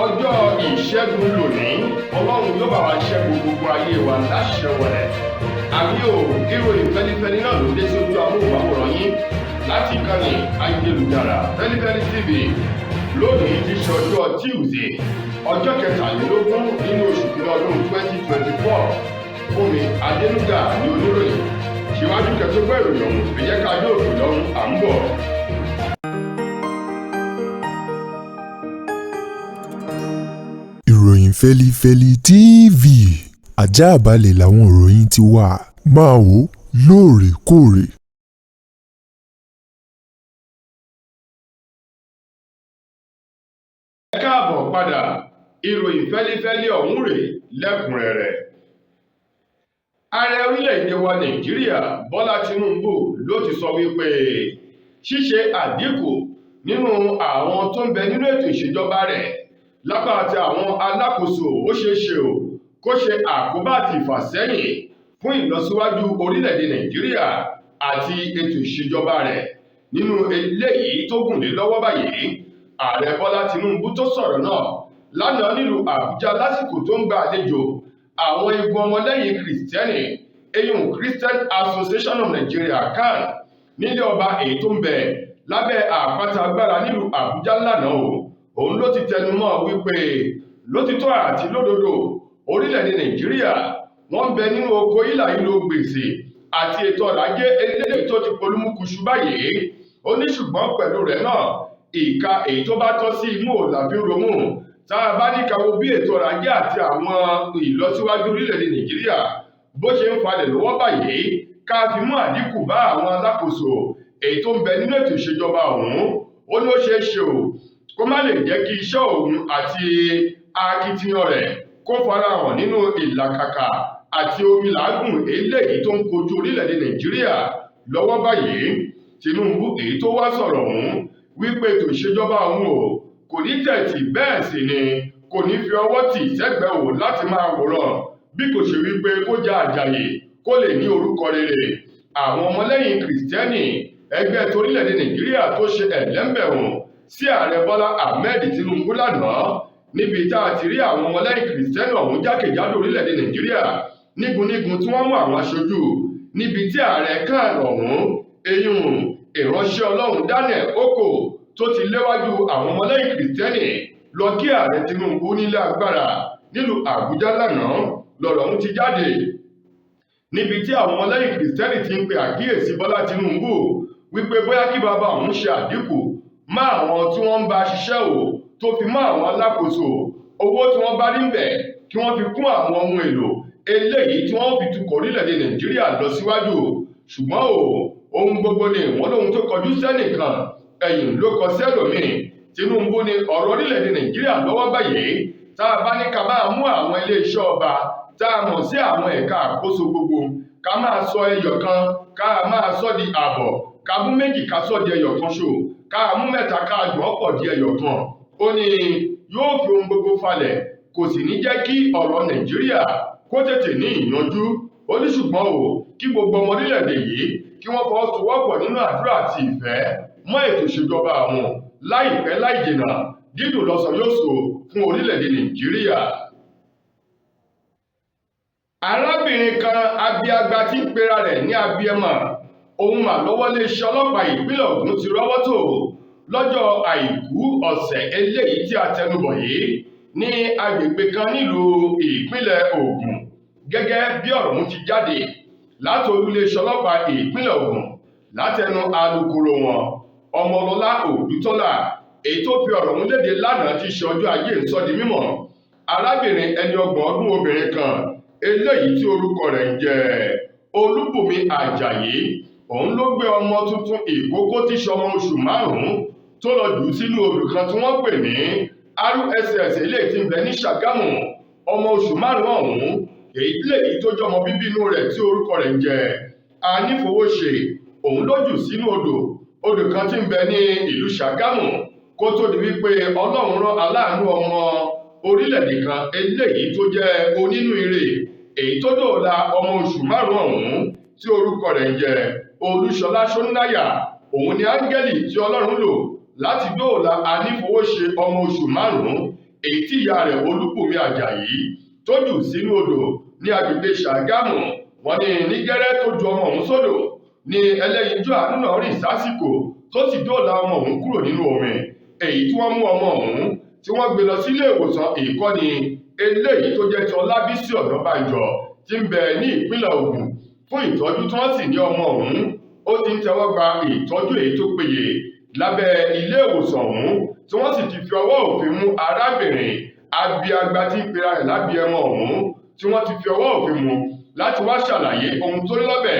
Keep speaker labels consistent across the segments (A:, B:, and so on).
A: ọjọ́ ìṣẹ́gun lónìí ọlọ́run yóò bá wa ṣẹ́gun gbogbo ayé wa láṣẹ wọ̀lẹ̀. àmì ò ìròyìn fẹ́lifẹ́li náà ló dé sí ojú amóhùnmáwòrán yín láti ìkànnì ayélujára Feli-feli TV lónìí ti ṣe ọjọ́ Tuesday ọjọ́ kẹtàlélógún nínú oṣù kìíní ọdún 2024. Fúnmi Adénúgà ni oníròyìn. Síwájú kẹtọ́gbọ́ ìròyìn ọ̀hún ẹ jẹ́ ká dé òkè lọ́hùn à ń bọ̀.
B: Ìròyìn Feli-feli TV àjààbálẹ̀ làwọn ìròyìn ti wà, máa wò lóòrèkóòrè.
A: Ẹ káàbọ̀ padà, ìròyìn Feli-feli ọ̀hún rèé lẹ́kùnrẹ́rẹ́. Ààrẹ orílẹ̀-èdè wa Nàìjíríà Bọ́lá Tinubu ló ti sọ wípé ṣíṣe àdínkù nínú àwọn tó ń bẹ nínú ètò ìṣèjọba rẹ̀ lápá àti àwọn alákòóso ó ṣeé ṣe kó ṣe àkóbá àti ìfàsẹ́yìn fún ìlọsíwájú orílẹ̀-èdè Nàìjíríà àti ètò ìṣèjọba rẹ̀ nínú eléyìí tó gùn lé lọ́wọ́ báyìí. Ààrẹ Bọ́lá Tinubu tó sọ̀rọ̀ náà lánàá nílùú Àbújá lásìkò tó ń gba àlejò àwọn igun ọmọlẹ́yìn Kristẹni Christian Association of Nigeria CAN nílé ọba èyí tó ń bẹ lábẹ́ àpáta agbára nílùú Àbújá lánàá òun ló ti tẹnumọ́ wípé lótìtọ́ àti lódodo orílẹ̀-èdè Nàìjíríà wọ́n ń bẹ nínú oko ìlà ìlò gbèsè àti ètò ọrọ̀ ajé eléyìí tó ti polúmúkuṣu báyìí. Ó ní ṣùgbọ́n pẹ̀lú rẹ̀ náà ìka èyí tó bá tọ́ sí imú ò làfi romú. Tá a bá ní ká wo bí ètò ọrọ̀ ajé àti àwọn ìlọsíwájú orílẹ̀-èdè Nàìjíríà bó ṣe ń falẹ̀ lọ́wọ́ báyìí, ká fi mú àdínkù bá àwọn alákòóso èyí tó ń bẹ nínú ètò ìṣèjọba ọ̀hún. Ó ní ó ṣeé ṣe kó má lè jẹ́ kí iṣẹ́ òun àti akitiyan rẹ̀ kó farahàn nínú ìlàkàkà àti omi làágùn eléyìí tó ń kojú orílẹ̀-èdè Nàìjíríà lọ́wọ́ báyìí. Tinubu èyí tó wá sọ̀rọ̀ ọ̀hún wípé ètò ìṣèjọba òun kò ní tẹ̀tì, bẹ́ẹ̀ sì ni kò ní fi ọwọ́ tì sẹ́gbẹ̀ẹ́ láti máa wòran, bí kò ṣe wípé kó já àjàyè kó lè ní orúkọ rere. Àwọn ọmọlẹ́yìn Kristẹni ẹgbẹ́ torílẹ̀-èdè Nàìjíríà tó ṣe ẹ̀lẹ́mbẹ̀rún sí ààrẹ Bọ́lá Ahmed Tinubu lánàá níbi tá a ti rí àwọn ọmọlẹ́yìn Kristẹni ọ̀hún jákèjádò orílẹ̀-èdè Nàìjíríà nígunnígun tí wọ́n mú àwọn aṣojú níbi tí ààrẹ CAN ọ̀hún ìránṣẹ́ Ọlọ́run Daniel Oko tó ti léwájú àwọn ọmọlẹ́yìn Kristẹni lọ kí ààrẹ Tinubu nílé agbára nílùú Àbújá lánàá lọ̀rọ̀ ọ̀hún ti jáde, níbi tí àwọn ọmọlẹ́yìn Kristẹni ti ń pe àkíyèsí Bọ́lá Tinubu wípé bóyá kí bàbá òun ṣe àdínkù má àwọn tí wọ́n ń bá ṣiṣẹ́ tó fi mọ́ àwọn alákòóso owó tí wọ́n bá rí ń bẹ̀ kí wọ́n fi kún àwọn ohun èlò eléyìí tí wọ́n fi tukọ̀ orílẹ̀-èdè Nàìjíríà lọ síwájú. Ṣùgbọ́n ohun gbogbo ni wọ́n lóhun tó kọjú sẹ́nìkan ẹ̀yìn ló kọ sẹ́lòmíì. Tinubu ní ọ̀rọ̀ orílẹ̀-èdè Nàìjíríà lọ́wọ́ báyìí tá a bá ní ká máa mú àwọn iléeṣẹ́ ọba tá a mọ̀ sí àwọn ẹ̀ka àkóso gbogbo ká máa sọ ẹyọ kan ká máa sọ di àbọ̀, ká mú méjì ká sọ di ẹyọ kan ṣo, ká mú mẹ́ta ká jọ pọ̀ di ẹyọ kan. Ó ní yóò fi ohun gbogbo falẹ̀, kò sì ní jẹ́ kí ọ̀rọ̀ Nàìjíríà kó tètè ní ìyanjú. Ó ní ṣùgbọ́n kí gbogbo ọmọ orílẹ̀-èdè yìí kí wọ́n fọwọ́sowọ́pọ̀ nínú àdúrà àti ìfẹ́ mọ́ ètò ìṣèjọba àwọn láìpẹ́ láì jìnnà dídùn lọ́sàn yóò so fún orílẹ̀-èdè Nàìjíríà. Arábìnrin kan abiagba tí ń pera rẹ̀ ní abiẹmọ ohun àlọ́wọ́lé iṣẹ́ ọlọ́pàá ìpínlẹ̀ Ògùn ti rọ́wọ́ tó lọ́jọ́ àìkú ọ̀sẹ̀ eléyìí tí a tẹnubọ̀ yìí ní agbègbè kan nílùú ìpínlẹ̀ Ògùn. Gẹ́gẹ́ bí ọ̀rọ̀ ọ̀hún ti jáde láti olúléeṣẹ́ ọlọ́pàá ìpínlẹ̀ Ògùn látẹnu alukoro wọn Ọmọlọ́lá Òdútọ́lá èyí tó fi ọ̀rọ̀ ọ̀hún léde lánàá ti ṣe ọjọ́ ajé ń sọ di mímọ̀. Arábìnrin ẹni 30 ọdún obìnrin kan eléyìí tí orúkọ rẹ̀ ń jẹ́ Olúbùnmi Àjàyí òun ló gbé ọmọ tuntun ìkókó tí ṣe ọmọ oṣù 5 tó lọ jù sínú odò kan tí wọ́n pè ní RSS eléyìí tí ń bẹ ní Ṣàgámù. Ọmọ oṣù 5 ọ̀hún èyí tó jọmọ bíbí inú rẹ̀ tí orúkọ rẹ̀ ń jẹ́ Anífowóṣe òun ló jù sínú odò kan tí ń bẹ ní ìlú Ṣàgámù kó tó di wípé Ọlọ́run rán aláàánú ọmọ orílẹ̀-èdè kan eléyìí tó jẹ́ onínúure èyí tó dóòlà ọmọ oṣù 5 ọ̀hún tí orúkọ rẹ̀ ń jẹ́ Olúṣọlá Ṣónáyà. Òun ni áńgẹ́lì tí Ọlọ́run lò láti dóòlà Anífowóṣe ọmọ oṣù 5 èyí tí ìyá rẹ̀ Olúbùnmi Àjàyí tó jù sínú odò ní agbègbè Ṣàgámù. Wọ́n ní ní gẹ́rẹ́ tó ju ọmọ ọ̀hún sódò ní ẹlẹ́yinjú àánú náà rìn sásìkò tó sì dóòlà ọmọ ọ̀hún kúrò nínú omi, èyí tí wọ́n mú ọmọ ọ̀hún tí wọ́n gbé lọ sí ilé ìwòsàn ìkọ́ni eléyìí tó jẹ́ ti Ọlábísí Ọ̀nàbànjọ tí ń bẹ ní ìpínlẹ̀ Ògùn fún ìtọ́jú tí wọ́n sì ní ọmọ ọ̀hún ó ti ń tẹ́wọ́ gba ìtọ́jú èyí tó péye lábẹ́ ilé ìwòsàn ọ̀hún tí wọ́n sì ti fi ọwọ́ òfin mú arábìnrin abiagba tí ń pera rẹ̀ lábíẹmọ ọ̀hún tí wọ́n ti fi ọwọ́ òfin mú láti wá ṣàlàyé ohun tó rí lọ́bẹ̀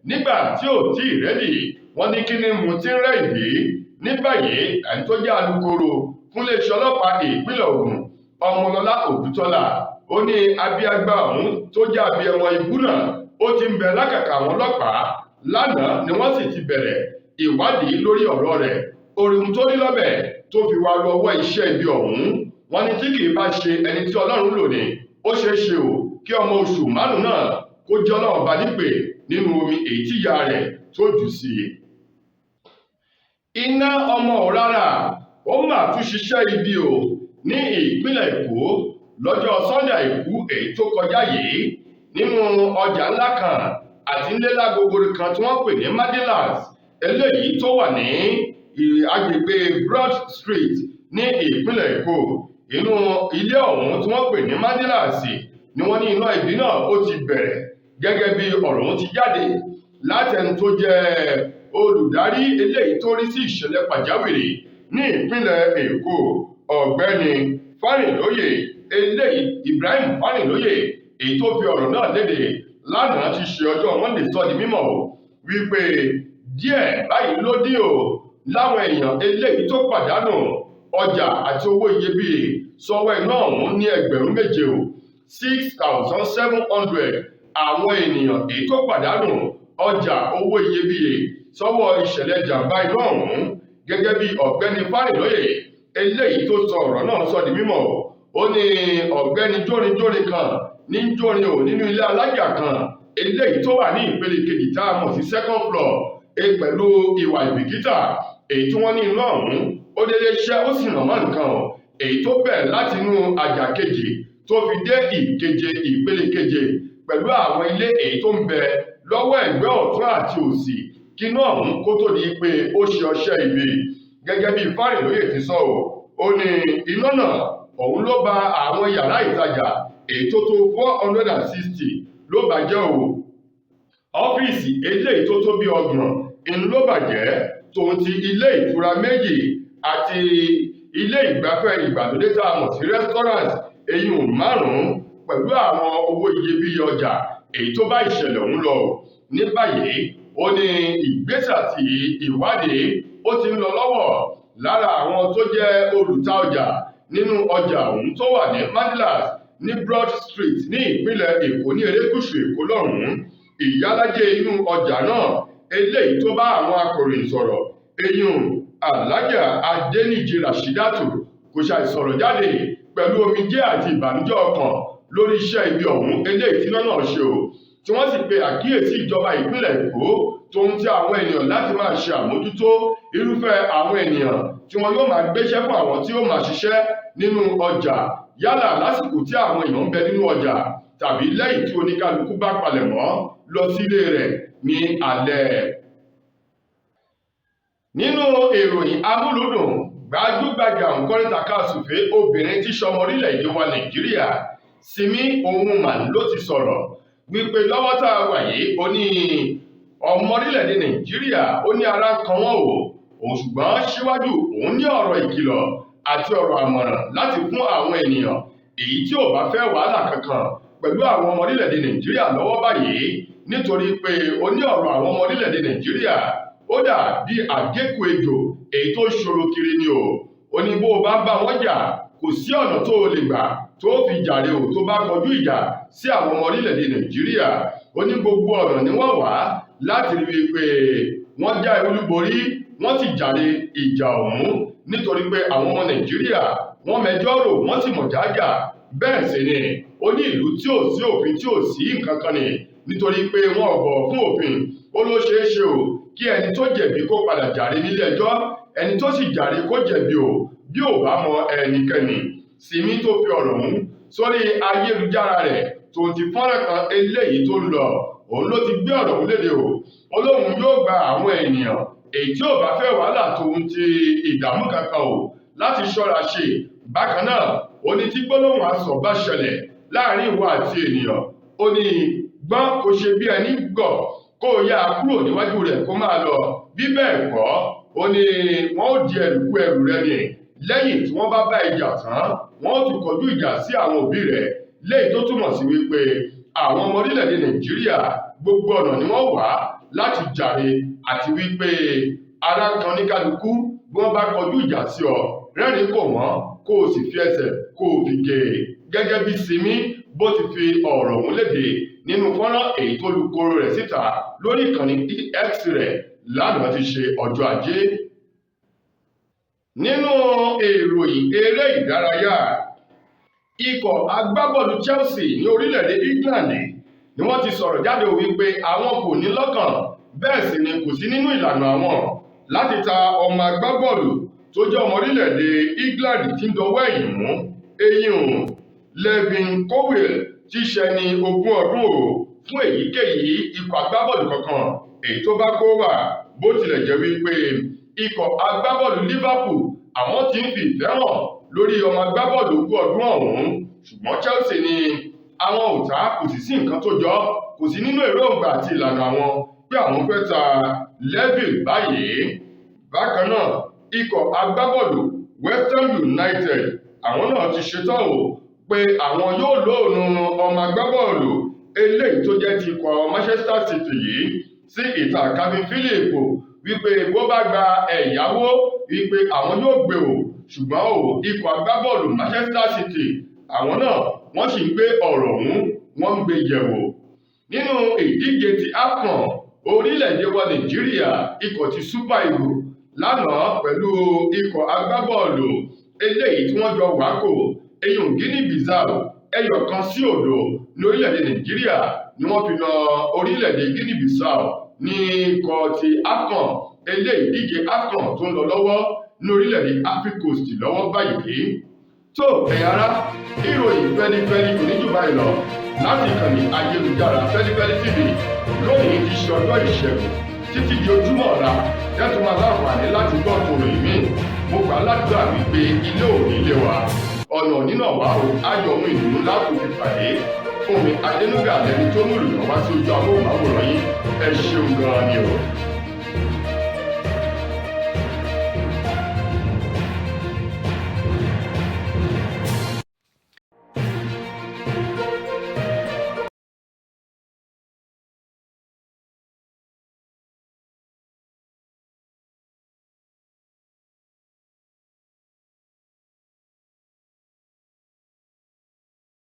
A: nígbà tí ò tí ì rẹ́dì. Wọ́n ní kí ni mo ti ń rẹ́ ìdí. Ní báyìí ẹni tó jẹ́ alukoro fún iléeṣẹ́ ọlọ́pàá ìpínlẹ̀ Ògùn Ọmọlọ́lá Òdútọ́lá ó ní abiagba ọ̀hún tó jẹ́ abiyamọ ibú náà ó ti ń bẹ lákàtà àwọn ọlọ́pàá. Lánàá ni wọ́n sì ti bẹ̀rẹ̀ ìwádìí lórí ọ̀rọ̀ rẹ̀, ohun tó rí lọ́bẹ̀ tó fi wá lọ́wọ́ iṣẹ́ ibi ọ̀hún. Wọ́n ní tí kì í bá ṣe ẹni tí Ọlọ́run lò ní ó ṣeé ṣe o kí ọmọ oṣù márùn-ún náà kó jẹ́ Ọlọ́run bá nípè nínú omi èyí tí ìyá rẹ̀ tó jù sí i. Iná ọmọ òrárá ó mà tún ṣiṣẹ́ ibi o ní ìpínlẹ̀ Èkó lọ́jọ́ Sunday Àìkú èyí tó kọjá yìí nínú ọjà ńlá kan àti ńlẹ́lá gogoro kan tí wọ́n pè ní Madilas eléyìí tó wà ní agbègbè Broad Street ní ìpínlẹ̀ Èkó. Inú ilé ọ̀hún tí wọ́n pè ní Madilas ni wọ́n ní iná ibi náà ó ti bẹ̀rẹ̀ gẹ́gẹ́ bí ọ̀rọ̀ ọ̀hún ti jáde látẹnu tó jẹ́ olùdarí eléyìí tó rí sí ìṣẹ̀lẹ̀ pàjáwìrì ní ìpínlẹ̀ Èkó ọ̀gbẹ́ni Fárinlóyè eléyìí Ibrahim Fárinlóyè èyí tó fi ọ̀rọ̀ náà léde lánàá ti ṣe ọjọ́ Monday sọ di mímọ̀ wípé díẹ̀ báyìí ló dín o láwọn èèyàn eléyìí tó pàdánù ọjà àti owó iyebíye sọ́wọ́ iná ọ̀hún ní ẹgbẹ̀rún méje o 6,700 àwọn ènìyàn èyí tó pàdánù ọjà owó iyebíye sọ́wọ́ ìṣẹ̀lẹ̀ jàǹbá iná ọ̀hún gẹ́gẹ́ bí ọ̀gbẹ́ni Fárinlóyè eléyìí tó sọ ọ̀rọ̀ náà sọ di mímọ̀. Ó ní ọ̀gbẹ́ni jórinjórin kan ní jórin ò nínú ilé alájà kan eléyìí tó wà ní ìpele kejì tá a mọ̀ sí second floor pẹ̀lú ìwà ìbìkítà èyí tí wọ́n ní iná ọ̀hún ó dédé ṣẹ́ ó sì ràn mọ́ nǹkan èyí tó bẹ̀rẹ̀ láti inú àjà kejì tó fi dé ìkeje ìpele keje pẹ̀lú àwọn ilé èyí tó ń bẹ lọ́wọ́ ẹ̀gbẹ́ ọ̀tún àti òsì kí iná ọ̀hún kó tó di pé ó ṣe ọṣẹ́ ibi. Gẹ́gẹ́ bí Fárinlóyè ti sọ ó ní iná náà òun ló ba àwọn yàrá ìtajà èyí tó tó 460 ló bàjẹ́ o. Ọ́fíìsì eléyìí tó tó bí 30 ló bàjẹ́ tòun ti ilé ìtura méjì àti ilé ìgbafẹ́ ìgbàlódé tá a mọ̀ sí restaurant èyí Márùn pẹ̀lú àwọn owó iyebíye ọjà èyí tó bá ìṣẹ̀lẹ̀ ọ̀hún lọ. Ní báyìí ó ní ìgbésẹ̀ àti ìwádìí ó ti ń lọ lọ́wọ́ lára àwọn tó jẹ́ olùta ọjà nínú ọjà ọ̀hún tó wà ní Madilas ní Broad Street ní ìpínlẹ̀ Èkó ní erékùṣù Èkó lọ́hùn-ún. Ìyálájé inú ọjà náà eléyìí tó bá àwọn akọ̀ròyìn sọ̀rọ̀ eyín Alájà Adéníjì Ràṣídátù kò ṣàì sọ̀rọ̀ jáde pẹ̀lú omijé àti ìbànújẹ́ ọkàn lórí iṣẹ́ ibi ọ̀hún eléyìí tí iná náà ṣe o, tí wọ́n sì pe àkíyèsí ìjọba ìpínlẹ̀ Èkó tó ń ti àwọn ènìyàn láti máa ṣe àmójútó irúfẹ́ àwọn ènìyàn tí wọn yóò máa gbéṣẹ́ fún àwọn tí yóò máa ṣiṣẹ́ nínú ọjà yálà lásìkò tí àwọn èèyàn ń bẹ nínú ọjà tàbí lẹ́yìn tí oníkálukú bá palẹ̀mọ́ lọ sílé rẹ̀ ní alẹ́. Nínú ìròyìn amúlùdùn gbajúgbajà òǹkọrin takasùfé obìnrin tí ṣọmọ orílẹ̀-èdè wa Nàìjíríà Simi Ohunman ló ti sọ̀rọ̀ wípé lọ́wọ́ tá a wà yìí ó ní ọmọ orílẹ̀-èdè Nàìjíríà ó ní ara kan wọ́n o òun ṣùgbọ́n síwájú òun ní ọ̀rọ̀ ìkìlọ̀ àti ọ̀rọ̀ àmọ̀ràn láti fún àwọn ènìyàn èyí tí ò bá fẹ́ wàhálà kankan pẹ̀lú àwọn ọmọ orílẹ̀-èdè Nàìjíríà lọ́wọ́ báyìí nítorí pé ó ní ọ̀rọ̀ àwọn ọmọ orílẹ̀-èdè Nàìjíríà ó dà bí àgékù ejò èyí tó ṣòro kiri ni o. Ó ní bó o bá bá wọn jà kò sí ọ̀nà tó o lè gbà tó fi jàre o tó bá kọjú ìjà sí àwọn ọmọ orílẹ̀-èdè Nàìjíríà. Ó ní gbogbo ọ̀nà ni wọ́n wá láti rí i pé wọ́n já olúborí wọ́n sì jàre ìjà ọ̀hún nítorí pé àwọn ọmọ Nàìjíríà wọ́n mẹjọ́ rò wọ́n sì mọ̀ jájà. Bẹ́ẹ̀ sì ni ó ní ìlú tí ò sí òfin tí ò sí nǹkan kan ni nítorí pé wọ́n ò bọ̀wọ̀ fún òfin. Ó ló ṣeé ṣe o kí ẹni tó jẹ̀bi kó padà jàre nílé ẹjọ́ ẹni tó sì jàre kó jẹ̀bi o bí ò bá mọ ẹnikẹ́ni. Simi tó fi ọ̀rọ̀ ọ̀hún sórí ayélujára rẹ̀ tó ti fọ́nrán kan eléyìí tó ń lọ òun ló ti gbé ọ̀rọ̀ ọ̀hún léde o. Olóhùn yóò gba àwọn ènìyàn èyí tí ò bá fẹ́ wàhálà tóun ti ìdààmú kankan o láti ṣọ́ra ṣe. Bákan náà ó ní tí gbólóhùn asọ̀ bá ṣẹlẹ̀ láàrin ìwọ àti ènìyàn, ó ní gbọ́n kó ṣe bí ẹni gọ̀ kó o yá kúrò níwájú rẹ̀ kó máa lọ, bí bẹ́ẹ̀ kọ́ ó ní wọ́n ó di ẹrù rẹ̀ ni. Lẹ́yìn tí wọ́n bá bá ìjà tán wọ́n ó tún kọjú ìjà sí àwọn òbí rẹ̀, léyìí tó túmọ̀ sí wípé àwọn ọmọ orílẹ̀-èdè Nàìjíríà gbogbo ọ̀nà ni wọ́n wà láti jàre, àti wípé ara kan ní kálukú bí wọ́n bá kọjú ìjà sí ọ rẹ́rìn kò wọ́n kó o sì fi ẹsẹ̀ kó o fi gé e. Gẹ́gẹ́ bí Simi bó ti fi ọ̀rọ̀ ọ̀hún léde nínú fọ́nrán èyí tó lu koro rẹ̀ síta lórí ìkànnì X rẹ̀ lánàá ti ṣe ọjọ́ Ajé. Nínú ìròyìn eré ìdárayá, ikọ̀ agbábọ́ọ̀lù Chelsea ní orílẹ̀-èdè England ni wọ́n ti sọ̀rọ̀ jáde wípé àwọn kò ní lọ́kàn bẹ́ẹ̀ sì ni kò sí nínú ìlànà àwọn láti ta ọmọ agbábọ́ọ̀lù tó jẹ́ ọmọ orílẹ̀-èdè England tí ń dọwọ́ ẹ̀yìn mú eyín Levin Cowell tí ṣẹni 20 ọdún o fún èyíkéyìí ikọ̀ agbábọ́ọ̀lù kankan èyí tó bá kó wà, bó tilẹ̀ jẹ́ wípé ikọ̀ agbábọ́ọ̀lù Liverpool àwọn tí ń fi ìfẹ́ hàn lórí ọmọ agbábọ́ọ̀lù 20 ọdún ọ̀hún, ṣùgbọ́n Chelsea ni àwọn ò ta, kò sì sí nǹkan tó jọ, kò sí nínú èròǹgbà àti ìlànà àwọn pé àwọn fẹ́ ta Levin báyìí. Bákan náà ikọ̀ agbábọ́ọ̀lù West Ham United àwọn náà ti ṣetán o pé àwọn yóò lóònù ọmọ agbábọ́ọ̀lù eléyìí tó jẹ́ ti ikọ̀ Manchester City yìí sí ìta Calvin Phillips wípé bó bá gba ẹ̀yáwó wípé àwọn yóò gbé o, ṣùgbọ́n o ikọ̀ agbábọ́ọ̀lù Manchester City àwọn náà wọ́n sì ń gbé ọ̀rọ̀ ọ̀hún wọ́n ń gbé yẹ̀wò. Nínú ìdíje ti AFCON orílẹ̀-èdè wa Nàìjíríà ikọ̀ ti Super Eagles lánàá pẹ̀lú ikọ̀ agbábọ́ọ̀lù eléyìí tí wọ́n jọ wákò eyín Guinea-Bissau 1-0 ní orílẹ̀-èdè Nàìjíríà ni wọ́n fi na orílẹ̀-èdè Guinea-Bissau ní ikọ̀ ti AFCON eléyìí díje AFCON tó ń lọ lọ́wọ́ ní orílẹ̀-èdè Africa Coast lọ́wọ́ báyìí. Tó ẹ̀yin ará, ìròyìn Feli-feli kò ní jù báyìí lọ láti ìkànnì ayélujára Feli-feli TV lónìí ti ṣe ọjọ́ Ìṣẹ́gun títí di ojúmọ́ ọ̀la yẹ́tù máa láǹfààní láti gbọ́ tòròyìn míì. Mo gbà ládùúrà wípé ilé ò ní lé wa, ọ̀nà nínà wá o, ayọ̀ ohun ìdùnnú láti fi pàdé. Fún mi Adénúgà lẹni tó mú ìròyìn wá sí ojú amóhùnmáwòrán yín, ẹ ṣeun gan-an ni o.